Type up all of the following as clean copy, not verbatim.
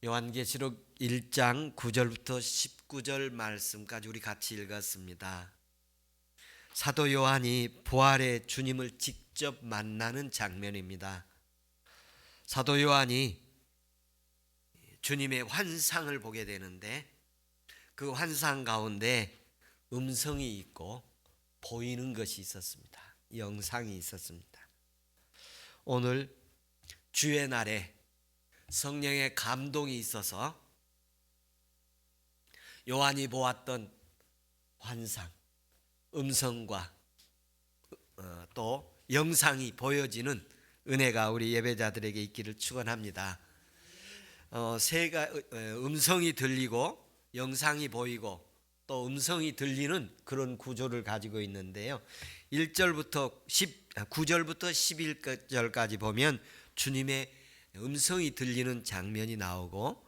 요한계시록 1장 9절부터 19절 말씀까지 우리 같이 읽었습니다. 사도 요한이 부활의 주님을 직접 만나는 장면입니다. 사도 요한이 주님의 환상을 보게 되는데 그 환상 가운데 음성이 있고 보이는 것이 있었습니다. 영상이 있었습니다. 오늘 주의 날에 성령의 감동이 있어서 요한이 보았던 환상, 음성과 또 영상이 보여지는 은혜가 우리 예배자들에게 있기를 축원합니다. 음성이 들리고 영상이 보이고 또 음성이 들리는 그런 구조를 가지고 있는데요. 9절부터 11절까지 보면 주님의 음성이 들리는 장면이 나오고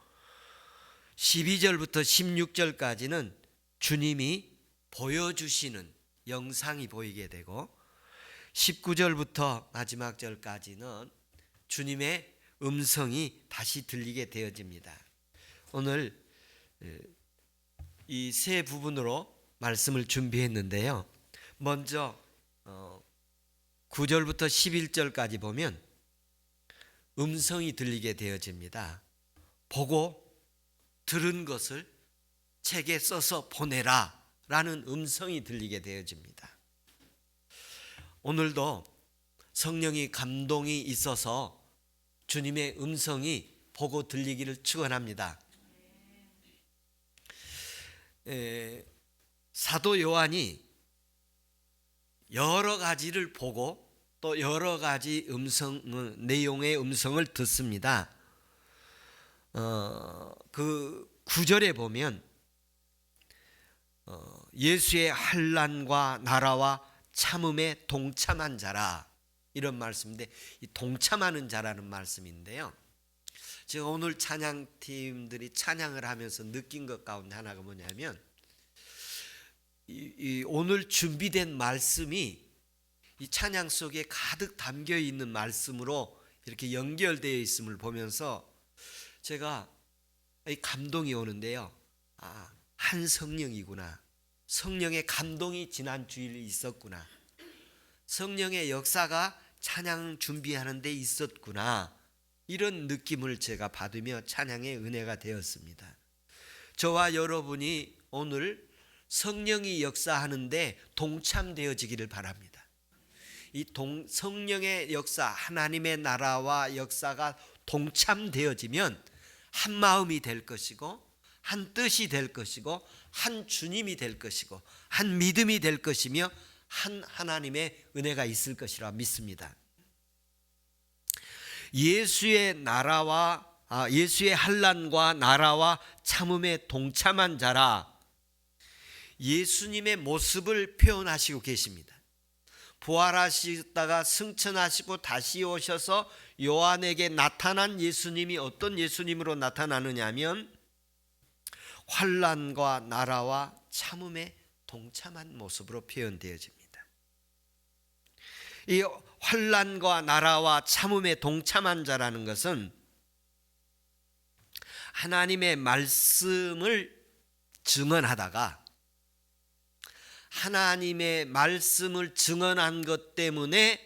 12절부터 16절까지는 주님이 보여주시는 영상이 보이게 되고 19절부터 마지막 절까지는 주님의 음성이 다시 들리게 되어집니다. 오늘 이 세 부분으로 말씀을 준비했는데요. 먼저 9절부터 11절까지 보면 음성이 들리게 되어집니다. 보고 들은 것을 책에 써서 보내라 라는 음성이 들리게 되어집니다. 오늘도 성령이 감동이 있어서 주님의 음성이 보고 들리기를 축원합니다. 사도 요한이 여러 가지를 보고 또 여러 가지 내용의 음성을 듣습니다. 그 9절에 보면 예수의 환난과 나라와 참음에 동참한 자라 이런 말씀인데 이 동참하는 자라는 말씀인데요. 제가 오늘 찬양팀들이 찬양을 하면서 느낀 것 가운데 하나가 뭐냐면 이 오늘 준비된 말씀이 이 찬양 속에 가득 담겨 있는 말씀으로 이렇게 연결되어 있음을 보면서 제가 감동이 오는데요. 한 성령이구나. 성령의 감동이 지난 주일에 있었구나. 성령의 역사가 찬양 준비하는 데 있었구나. 이런 느낌을 제가 받으며 찬양의 은혜가 되었습니다. 저와 여러분이 오늘 성령이 역사하는데 동참되어지기를 바랍니다. 이 성령의 역사, 하나님의 나라와 역사가 동참되어지면 한 마음이 될 것이고 한 뜻이 될 것이고 한 주님이 될 것이고 한 믿음이 될 것이며 한 하나님의 은혜가 있을 것이라 믿습니다. 예수의 환난과 나라와 참음에 동참한 자라 예수님의 모습을 표현하시고 계십니다. 부활하시다가 승천하시고 다시 오셔서 요한에게 나타난 예수님이 어떤 예수님으로 나타나느냐 하면 환난과 나라와 참음에 동참한 모습으로 표현되어집니다. 이 환난과 나라와 참음에 동참한 자라는 것은 하나님의 말씀을 증언하다가 하나님의 말씀을 증언한 것 때문에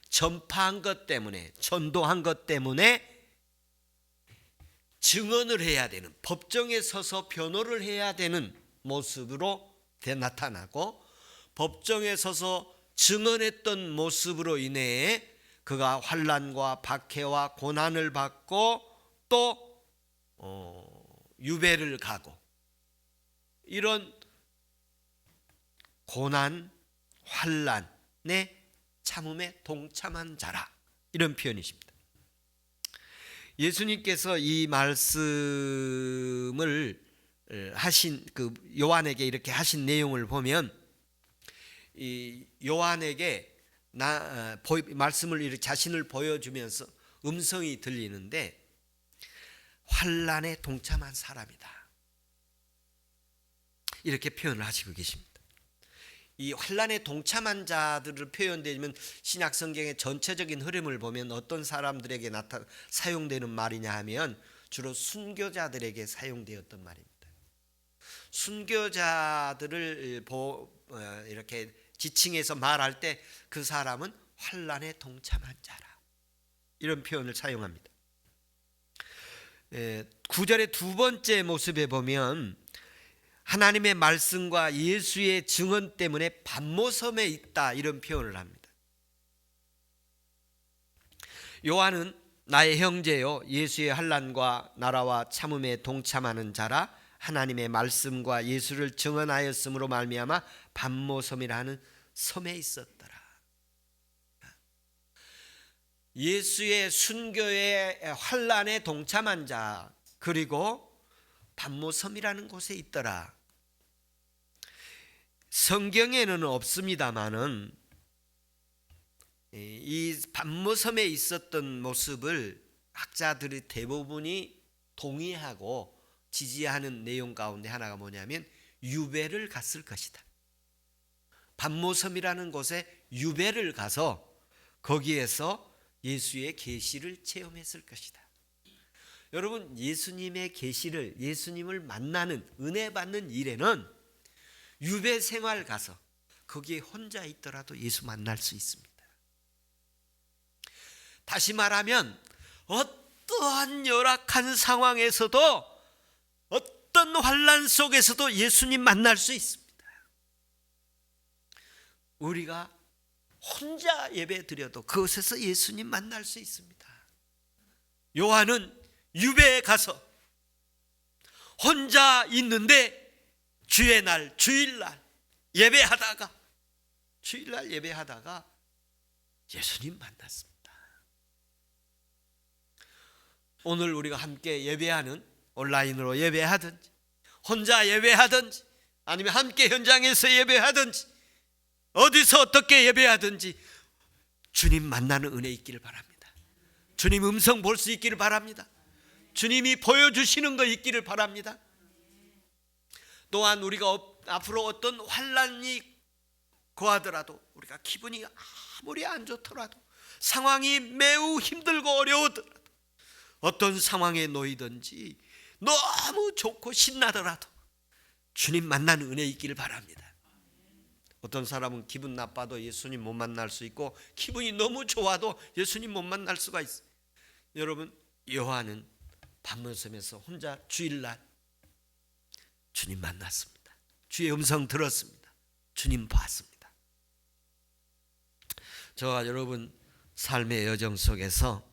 전파한 것 때문에 전도한 것 때문에 증언을 해야 되는 법정에 서서 변호를 해야 되는 모습으로 나타나고 법정에 서서 증언했던 모습으로 인해 그가 환난과 박해와 고난을 받고 또 유배를 가고 이런 고난, 환난의 참음에 동참한 자라 이런 표현이십니다. 예수님께서 이 말씀을 하신 그 요한에게 이렇게 하신 내용을 보면 이 요한에게 말씀을 이렇게 자신을 보여주면서 음성이 들리는데 환난에 동참한 사람이다 이렇게 표현을 하시고 계십니다. 이 환난에 동참한 자들을 표현되면 신약 성경의 전체적인 흐름을 보면 어떤 사람들에게 사용되는 말이냐 하면 주로 순교자들에게 사용되었던 말입니다. 순교자들을 이렇게 지칭해서 말할 때 그 사람은 환난에 동참한 자라, 이런 표현을 사용합니다. 9절의 두 번째 모습에 보면 하나님의 말씀과 예수의 증언 때문에 반모섬에 있다, 이런 표현을 합니다. 요한은 나의 형제요 예수의 환난과 나라와 참음에 동참하는 자라 하나님의 말씀과 예수를 증언하였으므로 말미암아 반모섬이라는 섬에 있었더라. 예수의 순교의 환난에 동참한 자, 그리고 반모섬이라는 곳에 있더라. 성경에는 없습니다마는 이 반모섬에 있었던 모습을 학자들의 대부분이 동의하고 지지하는 내용 가운데 하나가 뭐냐면 유배를 갔을 것이다. 반모섬이라는 곳에 유배를 가서 거기에서 예수의 계시를 체험했을 것이다. 여러분, 예수님의 계시를, 예수님을 만나는, 은혜 받는 일에는 유배 생활 가서 거기에 혼자 있더라도 예수 만날 수 있습니다. 다시 말하면 어떠한 열악한 상황에서도, 어떤 환난 속에서도 예수님 만날 수 있습니다. 우리가 혼자 예배 드려도 그곳에서 예수님 만날 수 있습니다. 요한은 유배에 가서 혼자 있는데 주의 날, 주일날 예배하다가 예수님 만났습니다. 오늘 우리가 함께 예배하는, 온라인으로 예배하든지 혼자 예배하든지 아니면 함께 현장에서 예배하든지 어디서 어떻게 예배하든지 주님 만나는 은혜 있기를 바랍니다. 주님 음성 볼 수 있기를 바랍니다. 주님이 보여주시는 거 있기를 바랍니다. 또한 우리가 앞으로 어떤 환난이 거하더라도, 우리가 기분이 아무리 안 좋더라도, 상황이 매우 힘들고 어려우더라도, 어떤 상황에 놓이든지 너무 좋고 신나더라도 주님 만나는 은혜 있기를 바랍니다. 어떤 사람은 기분 나빠도 예수님 못 만날 수 있고, 기분이 너무 좋아도 예수님 못 만날 수가 있어요. 여러분, 요한은 반모섬에서 혼자 주일날 주님 만났습니다. 주의 음성 들었습니다. 주님 봤습니다. 저와 여러분 삶의 여정 속에서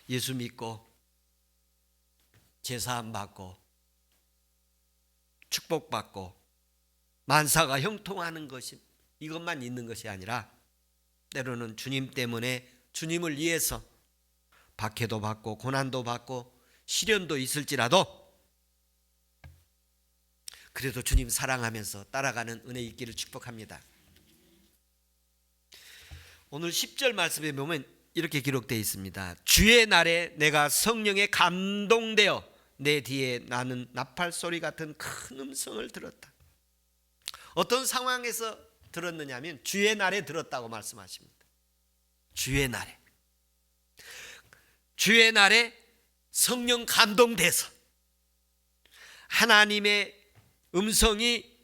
예수 믿고 제사함 받고 축복받고 만사가 형통하는 것이, 이것만 있는 것이 아니라 때로는 주님 때문에, 주님을 위해서 박해도 받고 고난도 받고 시련도 있을지라도 그래도 주님 사랑하면서 따라가는 은혜 있기를 축복합니다. 오늘 10절 말씀에 보면 이렇게 기록되어 있습니다. 주의 날에 내가 성령에 감동되어 내 뒤에 나는 나팔 소리 같은 큰 음성을 들었다. 어떤 상황에서 들었느냐 하면 주의 날에 들었다고 말씀하십니다. 주의 날에 성령 감동돼서 하나님의 음성이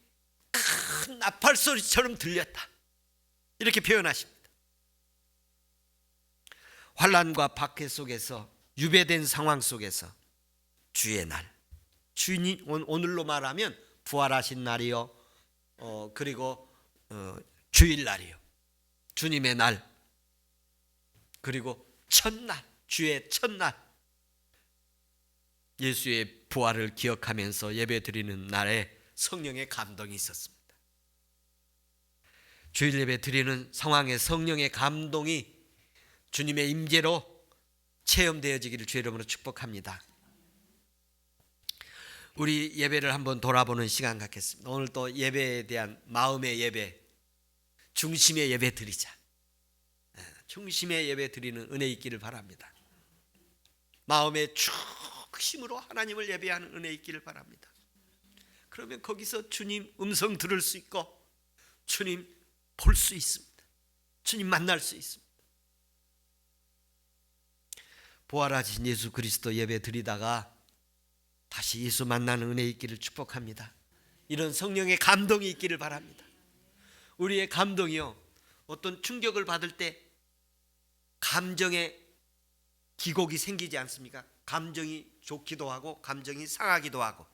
큰 나팔 소리처럼 들렸다, 이렇게 표현하십니다. 환난과 박해 속에서, 유배된 상황 속에서 주의 날, 주님, 오늘로 말하면 부활하신 날이요, 그리고 주일날이요, 주님의 날, 그리고 첫날, 주의 첫날, 예수의 부활을 기억하면서 예배드리는 날에 성령의 감동이 있었습니다. 주일 예배 드리는 상황에 성령의 감동이 주님의 임재로 체험되어지기를 주의 이름으로 축복합니다. 우리 예배를 한번 돌아보는 시간 갖겠습니다. 오늘 또 예배에 대한 마음의 예배, 중심의 예배 드리자. 중심의 예배 드리는 은혜 있기를 바랍니다. 마음의 중심으로 하나님을 예배하는 은혜 있기를 바랍니다. 그러면 거기서 주님 음성 들을 수 있고 주님 볼 수 있습니다. 주님 만날 수 있습니다. 부활하신 예수 그리스도 예배 드리다가 다시 예수 만나는 은혜 있기를 축복합니다. 이런 성령의 감동이 있기를 바랍니다. 우리의 감동이요, 어떤 충격을 받을 때 감정의 기곡이 생기지 않습니까? 감정이 좋기도 하고 감정이 상하기도 하고.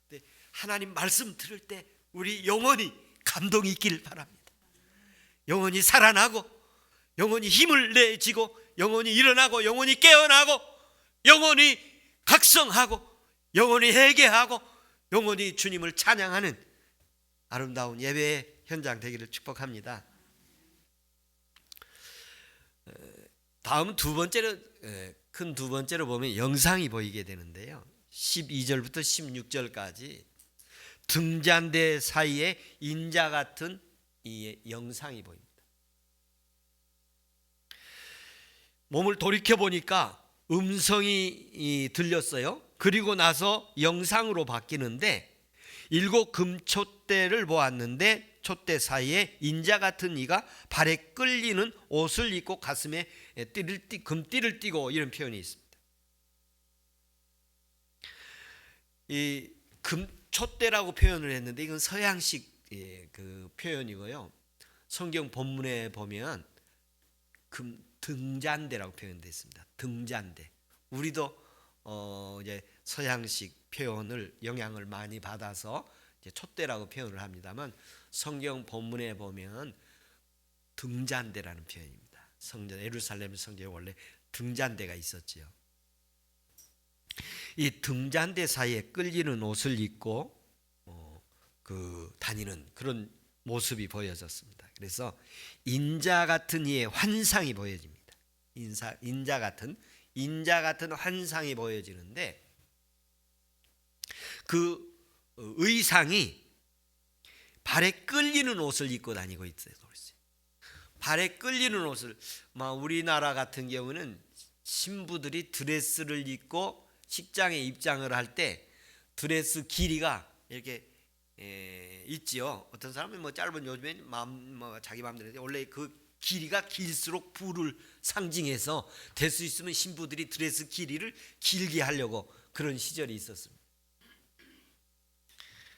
근데 하나님 말씀 들을 때 우리 영혼이 감동이 있기를 바랍니다. 영혼이 살아나고 영혼이 힘을 내지고 영혼이 일어나고 영혼이 깨어나고 영혼이 각성하고 영혼이 회개하고 영혼이 주님을 찬양하는 아름다운 예배의 현장 되기를 축복합니다. 다음 큰 두 번째로 보면 영상이 보이게 되는데요, 12절부터 16절까지 등잔대 사이에 인자 같은 이 영상이 보입니다. 몸을 돌이켜 보니까 음성이 들렸어요. 그리고 나서 영상으로 바뀌는데 7 금촛대를 보았는데 촛대 사이에 인자 같은 이가 발에 끌리는 옷을 입고 가슴에 금띠를 띠고, 이런 표현이 있습니다. 이 금촛대라고 표현을 했는데 이건 서양식 그 표현이고요. 성경 본문에 보면 등잔대라고 표현되어 있습니다. 등잔대. 우리도 이제 서양식 표현을 영향을 많이 받아서 이제 촛대라고 표현을 합니다만, 성경 본문에 보면 등잔대라는 표현입니다. 예루살렘 성전에 원래 등잔대가 있었지요. 이 등잔대 사이에 끌리는 옷을 입고 다니는 그런 모습이 보여졌습니다. 그래서 인자 같은 이의 환상이 보여집니다. 인자 같은 환상이 보여지는데, 그 의상이 발에 끌리는 옷을 입고 다니고 있어요. 발에 끌리는 옷을, 우리나라 같은 경우는 신부들이 드레스를 입고 식장에 입장을 할 때 드레스 길이가 이렇게 있지요. 어떤 사람은 짧은, 요즘엔 자기 마음대로, 원래 그 길이가 길수록 부를 상징해서 될 수 있으면 신부들이 드레스 길이를 길게 하려고 그런 시절이 있었습니다.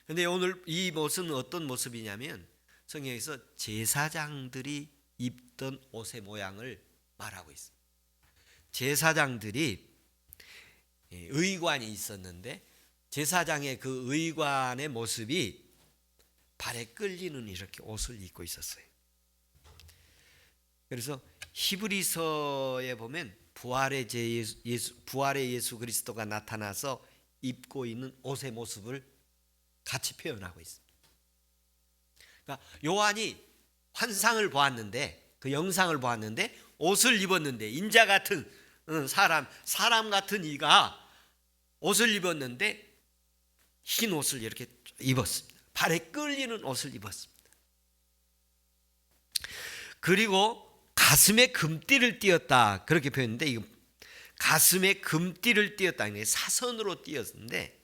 그런데 오늘 이 모습은 어떤 모습이냐면, 성경에서 제사장들이 입던 옷의 모양을 말하고 있습니다. 제사장들이 의관이 있었는데 제사장의 그 의관의 모습이 발에 끌리는 이렇게 옷을 입고 있었어요. 그래서 히브리서에 보면 부활의 예수 그리스도가 나타나서 입고 있는 옷의 모습을 같이 표현하고 있습니다. 그러니까 요한이 환상을 보았는데, 그 영상을 보았는데 옷을 입었는데, 인자 같은 사람 같은 이가 옷을 입었는데 흰 옷을 이렇게 입었습니다. 발에 끌리는 옷을 입었습니다. 그리고 가슴에 금띠를 띄었다, 그렇게 표현했는데, 이거 가슴에 금띠를 띄었다, 사선으로 띄었는데,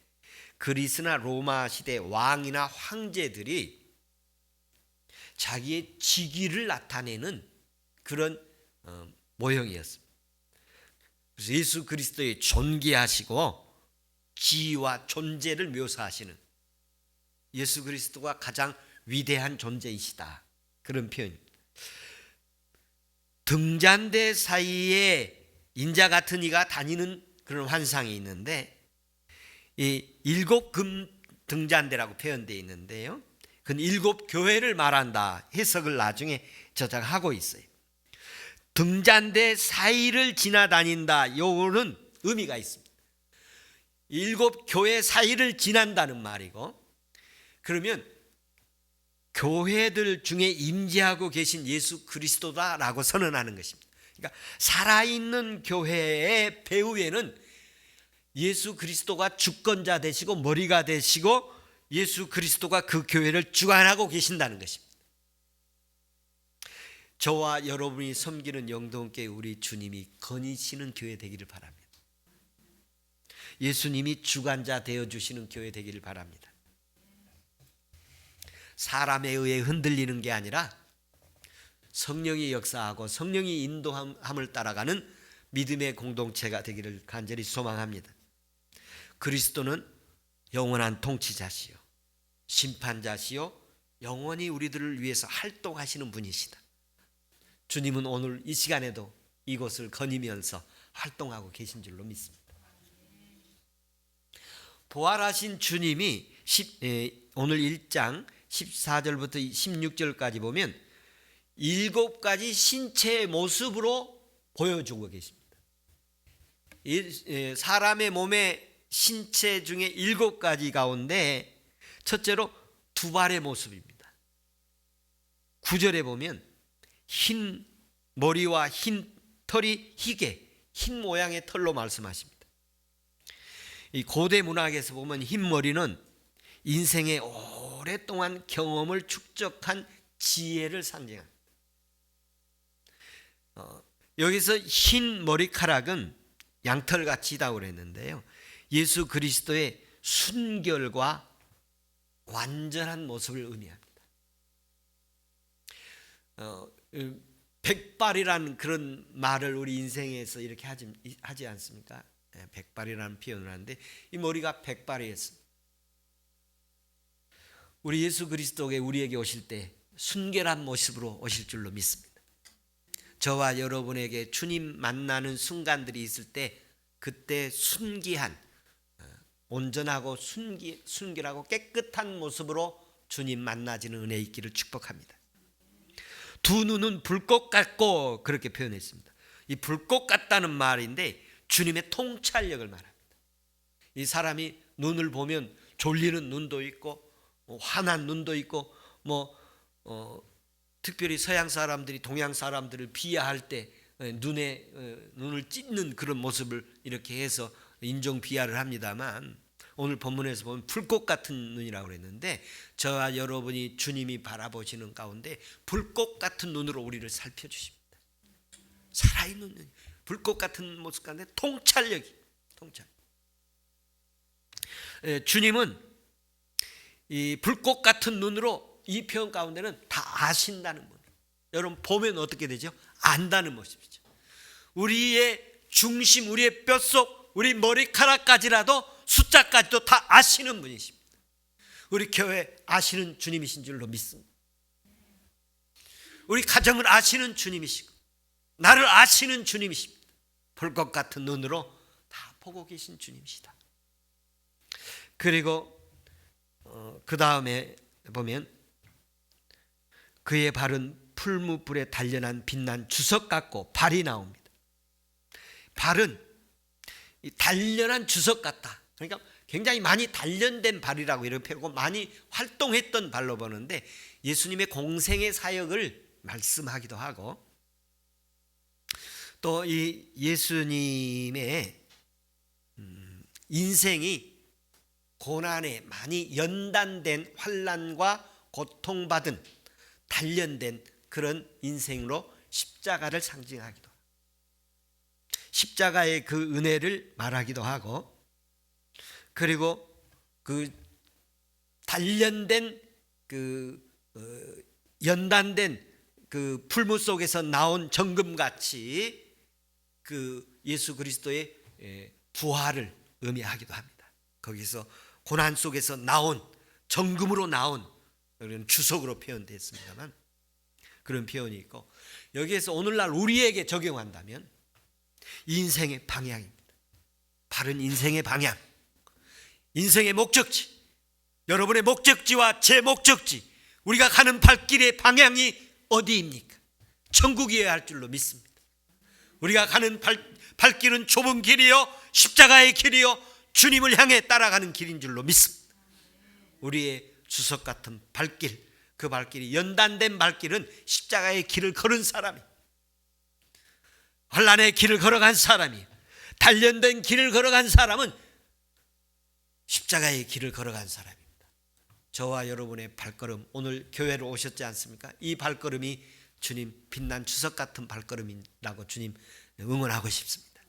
그리스나 로마 시대 왕이나 황제들이 자기의 직위를 나타내는 그런 모형이었습니다. 그래서 예수 그리스도의 존귀하시고 지위와 존재를 묘사하시는, 예수 그리스도가 가장 위대한 존재이시다, 그런 표현입니다. 등잔대 사이에 인자 같은 이가 다니는 그런 환상이 있는데, 이 7 금 등잔대라고 표현되어 있는데요, 그건 7 교회를 말한다, 해석을 나중에 저작하고 있어요. 등잔대 사이를 지나다닌다, 요거는 의미가 있습니다. 7 교회 사이를 지난다는 말이고, 그러면 교회들 중에 임재하고 계신 예수 그리스도다라고 선언하는 것입니다. 그러니까 살아있는 교회의 배후에는 예수 그리스도가 주권자 되시고 머리가 되시고 예수 그리스도가 그 교회를 주관하고 계신다는 것입니다. 저와 여러분이 섬기는 영동교회 우리 주님이 거니시는 교회 되기를 바랍니다. 예수님이 주관자 되어주시는 교회 되기를 바랍니다. 사람에 의해 흔들리는 게 아니라 성령이 역사하고 성령이 인도함을 따라가는 믿음의 공동체가 되기를 간절히 소망합니다. 그리스도는 영원한 통치자시요 심판자시요 영원히 우리들을 위해서 활동하시는 분이시다. 주님은 오늘 이 시간에도 이곳을 거니면서 활동하고 계신 줄로 믿습니다. 부활하신 주님이 오늘 1장 14절부터 16절까지 보면 7가지 신체의 모습으로 보여주고 계십니다. 사람의 몸의 신체 중에 7가지 가운데 첫째로 두 발의 모습입니다. 9절에 보면 흰 머리와 흰 털이 희게 흰 모양의 털로 말씀하십니다. 이 고대 문학에서 보면 흰 머리는 인생의 오랫동안 경험을 축적한 지혜를 상징합니다. 여기서 흰 머리카락은 양털같이다고 그랬는데요, 예수 그리스도의 순결과 완전한 모습을 의미합니다. 백발이라는 그런 말을 우리 인생에서 이렇게 하지 않습니까? 백발이라는 표현을 하는데 이 머리가 백발이었습니다. 우리 예수 그리스도가 우리에게 오실 때 순결한 모습으로 오실 줄로 믿습니다. 저와 여러분에게 주님 만나는 순간들이 있을 때 그때 순기한 온전하고 순결하고 깨끗한 모습으로 주님 만나지는 은혜 있기를 축복합니다. 두 눈은 불꽃 같고 그렇게 표현했습니다. 이 불꽃 같다는 말인데 주님의 통찰력을 말합니다. 이 사람이 눈을 보면 졸리는 눈도 있고 환한 눈도 있고 특별히 서양 사람들이 동양 사람들을 비하할 때 눈을 찢는 그런 모습을 이렇게 해서 인종 비하를 합니다만, 오늘 본문에서 보면 불꽃 같은 눈이라고 그랬는데 저와 여러분이 주님이 바라보시는 가운데 불꽃 같은 눈으로 우리를 살펴주십니다. 살아있는 눈, 불꽃 같은 모습 가운데 통찰. 주님은 이 불꽃 같은 눈으로 이 표현 가운데는 다 아신다는 분. 여러분 보면 어떻게 되죠? 안다는 모습이죠. 우리의 중심, 우리의 뼛속, 우리 머리카락까지라도 숫자까지도 다 아시는 분이십니다. 우리 교회 아시는 주님이신 줄로 믿습니다. 우리 가정을 아시는 주님이시고 나를 아시는 주님이십니다. 불꽃 같은 눈으로 다 보고 계신 주님이시다. 그리고 그 다음에 보면 그의 발은 풀무불에 단련한 빛난 주석 같고 발이 나옵니다. 발은 단련한 주석 같다. 그러니까 굉장히 많이 단련된 발이라고 이렇게 표현하고 많이 활동했던 발로 보는데 예수님의 공생의 사역을 말씀하기도 하고, 또 이 예수님의 인생이 고난에 많이 연단된 환난과 고통받은 단련된 그런 인생으로 십자가를 상징하기도, 십자가의 그 은혜를 말하기도 하고, 그리고 그 단련된 연단된 그 풀무 속에서 나온 정금같이 그 예수 그리스도의 부활을 의미하기도 합니다. 거기서 고난 속에서 나온 정금으로 나온 그런 주석으로 표현됐습니다만 그런 표현이 있고, 여기에서 오늘날 우리에게 적용한다면 인생의 방향입니다. 바른 인생의 방향, 인생의 목적지, 여러분의 목적지와 제 목적지, 우리가 가는 발길의 방향이 어디입니까? 천국이어야 할 줄로 믿습니다. 우리가 가는 발길은 좁은 길이요 십자가의 길이요 주님을 향해 따라가는 길인 줄로 믿습니다. 우리의 주석 같은 발길, 그 발길이 연단된 발길은 십자가의 길을 걸은 사람이, 환난의 길을 걸어간 사람이, 단련된 길을 걸어간 사람은 십자가의 길을 걸어간 사람입니다. 저와 여러분의 발걸음, 오늘 교회로 오셨지 않습니까? 이 발걸음이 주님 빛난 주석 같은 발걸음이라고 주님 응원하고 싶습니다.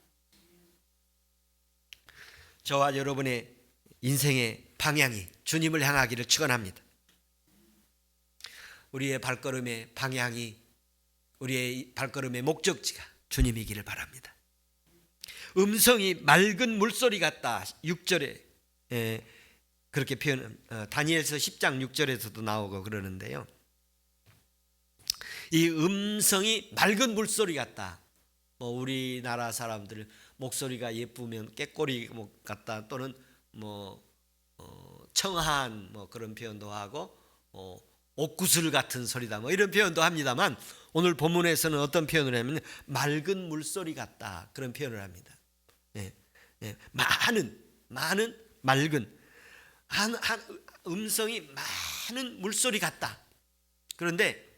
저와 여러분의 인생의 방향이 주님을 향하기를 축원합니다. 우리의 발걸음의 방향이, 우리의 발걸음의 목적지가 주님이기를 바랍니다. 음성이 맑은 물소리 같다. 6절에 그렇게 표현, 다니엘서 10장 6절에서도 나오고 그러는데요. 이 음성이 맑은 물소리 같다. 뭐 우리나라 사람들 목소리가 예쁘면 꾀꼬리 같다, 또는 뭐 청한 뭐 그런 표현도 하고 옥구슬 같은 소리다, 뭐 이런 표현도 합니다만, 오늘 본문에서는 어떤 표현을 하면 맑은 물소리 같다, 그런 표현을 합니다. 많은 맑은 한 음성이 많은 물소리 같다. 그런데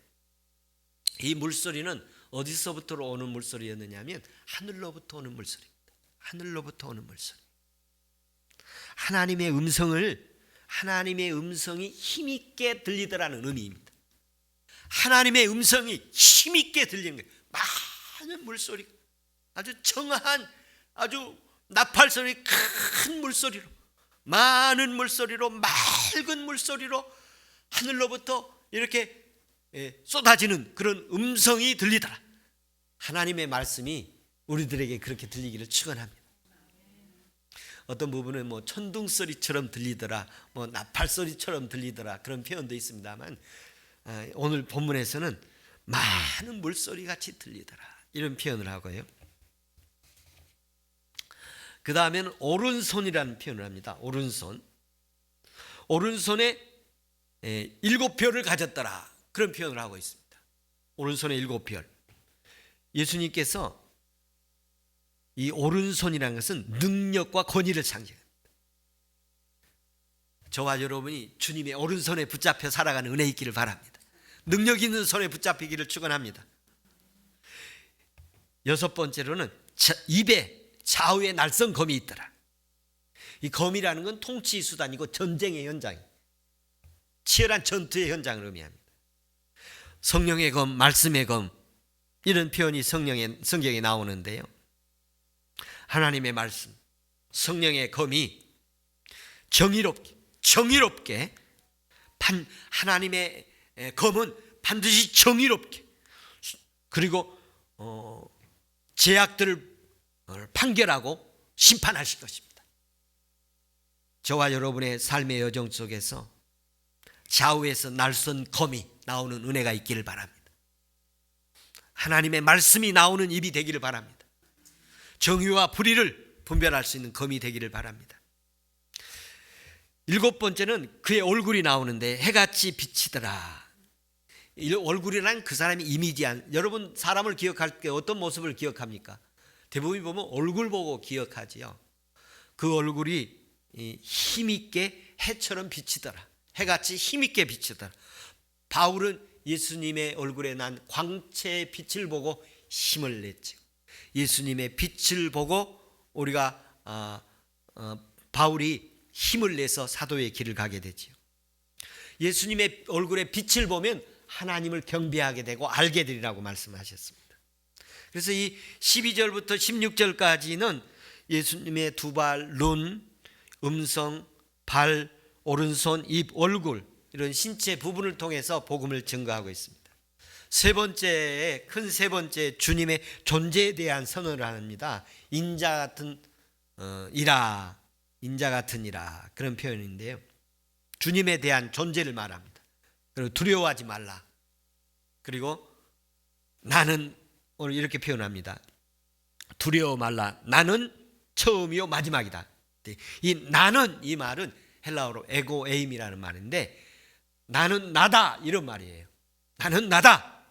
이 물소리는 어디서부터 오는 물소리였느냐 하면 하늘로부터 오는 물소리입니다. 하늘로부터 오는 물소리. 하나님의 음성이 힘있게 들리더라는 의미입니다. 하나님의 음성이 힘있게 들리는 거예요. 많은 물소리, 아주 청아한, 아주 나팔소리, 큰 물소리로, 많은 물소리로, 맑은 물소리로 하늘로부터 이렇게 쏟아지는 그런 음성이 들리더라. 하나님의 말씀이 우리들에게 그렇게 들리기를 축원합니다. 어떤 부분은 뭐 천둥소리처럼 들리더라, 뭐 나팔소리처럼 들리더라, 그런 표현도 있습니다만, 오늘 본문에서는 많은 물소리 같이 들리더라, 이런 표현을 하고요. 그 다음에는 오른손이라는 표현을 합니다. 오른손에 7별을 가졌더라, 그런 표현을 하고 있습니다. 오른손에 7별. 예수님께서 이 오른손이라는 것은 능력과 권위를 상징합니다. 저와 여러분이 주님의 오른손에 붙잡혀 살아가는 은혜 있기를 바랍니다. 능력 있는 손에 붙잡히기를 축원합니다. 6번째로는 입에 좌우에 날선 검이 있더라. 이 검이라는 건 통치 수단이고 전쟁의 현장, 치열한 전투의 현장을 의미합니다. 성령의 검, 말씀의 검, 이런 표현이 성경에 나오는데요. 하나님의 말씀, 성령의 검이 정의롭게 하나님의 검은 반드시 정의롭게, 그리고 죄악들을 판결하고 심판하실 것입니다. 저와 여러분의 삶의 여정 속에서 좌우에서 날선 검이 나오는 은혜가 있기를 바랍니다. 하나님의 말씀이 나오는 입이 되기를 바랍니다. 정의와 불의를 분별할 수 있는 검이 되기를 바랍니다. 7번째는 그의 얼굴이 나오는데 해같이 비치더라. 이 얼굴이란 그 사람의 이미지한, 여러분 사람을 기억할 때 어떤 모습을 기억합니까? 대부분 보면 얼굴 보고 기억하지요. 그 얼굴이 힘있게 해처럼 비치더라. 해같이 힘있게 비치더라. 바울은 예수님의 얼굴에 난 광채의 빛을 보고 힘을 냈죠. 예수님의 빛을 보고 우리가 바울이 힘을 내서 사도의 길을 가게 되지요. 예수님의 얼굴에 빛을 보면 하나님을 경배하게 되고 알게 되리라고 말씀하셨습니다. 그래서 이 12절부터 16절까지는 예수님의 두 발, 눈, 음성, 발, 오른손, 입, 얼굴, 이런 신체 부분을 통해서 복음을 증거하고 있습니다. 큰 세 번째, 주님의 존재에 대한 선언을 합니다. 인자 같은 이라, 그런 표현인데요. 주님에 대한 존재를 말합니다. 그리고 두려워하지 말라. 그리고 나는, 오늘 이렇게 표현합니다. 두려워 말라. 나는 처음이요 마지막이다. 이 나는, 이 말은 헬라어로 에고에임이라는 말인데, 나는 나다, 이런 말이에요. 나는 나다.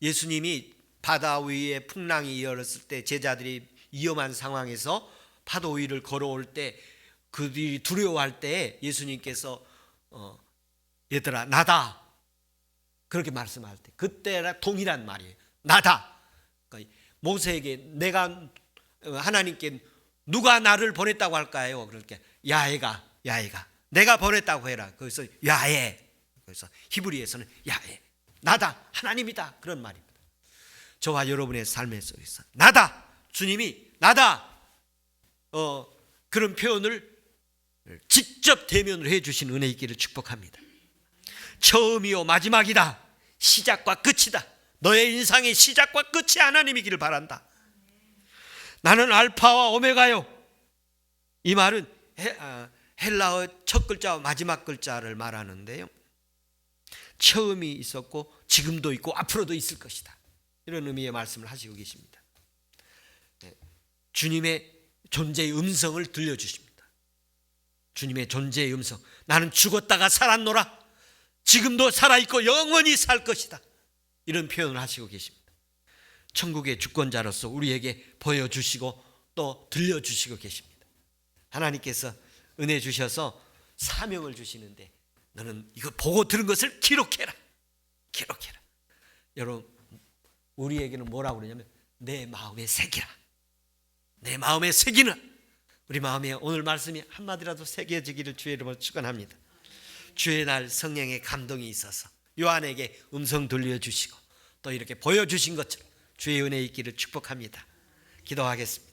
예수님이 바다 위에 풍랑이 일어났을 때 제자들이 위험한 상황에서 파도 위를 걸어올 때 그들이 두려워할 때 예수님께서 얘들아 나다, 그렇게 말씀할 때 그때랑 동일한 말이에요. 나다. 그러니까 모세에게 내가, 하나님께 누가 나를 보냈다고 할까요? 그렇게 야훼가 내가 보냈다고 해라. 거기서 야훼, 그래서 히브리에서는 야훼, 나다, 하나님이다, 그런 말입니다. 저와 여러분의 삶의 속에서 나다, 주님이 나다, 그런 표현을 직접 대면을 해주신 은혜 있기를 축복합니다. 처음이요 마지막이다, 시작과 끝이다. 너의 인상의 시작과 끝이 하나님이기를 바란다. 나는 알파와 오메가요. 이 말은 헬라어 첫 글자와 마지막 글자를 말하는데요. 처음이 있었고 지금도 있고 앞으로도 있을 것이다. 이런 의미의 말씀을 하시고 계십니다. 주님의 존재의 음성을 들려주십니다. 주님의 존재의 음성. 나는 죽었다가 살았노라. 지금도 살아있고 영원히 살 것이다. 이런 표현을 하시고 계십니다. 천국의 주권자로서 우리에게 보여주시고 또 들려주시고 계십니다. 하나님께서 은혜 주셔서 사명을 주시는데 너는 이거 보고 들은 것을 기록해라. 기록해라. 여러분, 우리에게는 뭐라고 그러냐면 내 마음에 새기라. 내 마음에 새기는, 우리 마음에 오늘 말씀이 한마디라도 새겨지기를 주의 이름으로 축원합니다. 주의 날 성령의 감동이 있어서 요한에게 음성 들려주시고 또 이렇게 보여주신 것처럼 주의 은혜 있기를 축복합니다. 기도하겠습니다.